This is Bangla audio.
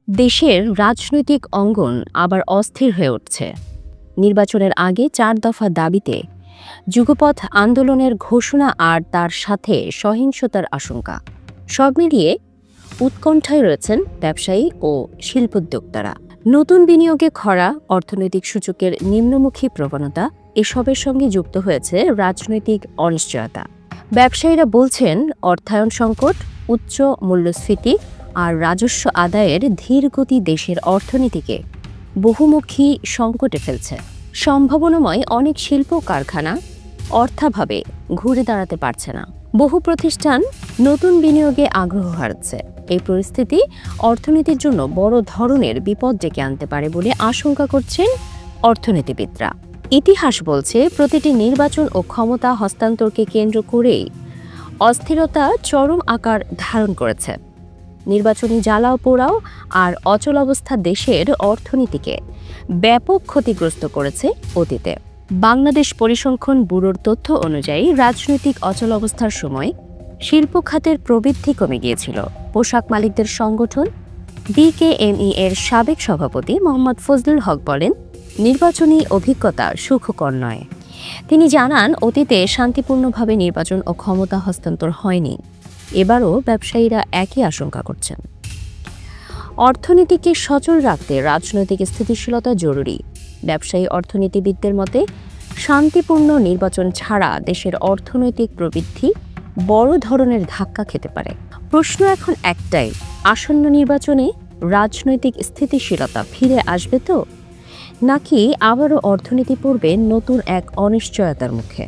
দেশের রাজনৈতিক অঙ্গন আবার অস্থির হয়ে উঠছে। নির্বাচনের আগে ৪ দফা দাবিতে যুগপৎ আন্দোলনের ঘোষণা আর তার সাথে সহিংসতার আশঙ্কা, সব মিলিয়ে উৎকণ্ঠায় রয়েছেন ব্যবসায়ী ও শিল্পোদ্যোক্তারা। নতুন বিনিয়োগে খরা, অর্থনৈতিক সূচকের নিম্নমুখী প্রবণতা এসবের সঙ্গে যুক্ত হয়েছে রাজনৈতিক অনিশ্চয়তা। ব্যবসায়ীরা বলছেন, অর্থায়ন সংকট, উচ্চ মূল্যস্ফীতি আর রাজস্ব আদায়ের ধীর গতি দেশের অর্থনীতিকে বহুমুখী সংকটে ফেলছে। সম্ভাবনাময় অনেক শিল্প কারখানা অর্থাভাবে ঘুরে দাঁড়াতে পারছে না। বহু প্রতিষ্ঠান নতুন বিনিয়োগে আগ্রহ হারাচ্ছে। এই পরিস্থিতি অর্থনীতির জন্য বড় ধরনের বিপদ ডেকে আনতে পারে বলে আশঙ্কা করছেন অর্থনীতিবিদরা। ইতিহাস বলছে, প্রতিটি নির্বাচন ও ক্ষমতা হস্তান্তরকে কেন্দ্র করেই অস্থিরতা চরম আকার ধারণ করেছে। নির্বাচনী জ্বালাও পোড়াও আর অচলাবস্থা দেশের অর্থনীতিকে ব্যাপক ক্ষতিগ্রস্ত করেছে অতীতে। বাংলাদেশ পরিসংখ্যান ব্যুরোর তথ্য অনুযায়ী রাজনৈতিক অচলাবস্থার সময় শিল্প খাতের প্রবৃদ্ধি কমে গিয়েছিল। পোশাক মালিকদের সংগঠন বিকেএমই এর সাবেক সভাপতি মোহাম্মদ ফজলুল হক বলেন, নির্বাচনী অভিজ্ঞতা সুখকর নয়। তিনি জানান, অতীতে শান্তিপূর্ণভাবে নির্বাচন ও ক্ষমতা হস্তান্তর হয়নি। এবারও ব্যবসায়ীরা একই আশঙ্কা করছেন। অর্থনীতিকে সচল রাখতে রাজনৈতিক স্থিতিশীলতা জরুরি। ব্যবসায়ী অর্থনীতিবিদদের মতে, শান্তিপূর্ণ নির্বাচন ছাড়া দেশের অর্থনৈতিক প্রবৃদ্ধি বড় ধরনের ধাক্কা খেতে পারে। প্রশ্ন এখন একটাই, আসন্ন নির্বাচনে রাজনৈতিক স্থিতিশীলতা ফিরে আসবে তো, নাকি আবারও অর্থনীতি পড়বে নতুন এক অনিশ্চয়তার মুখে?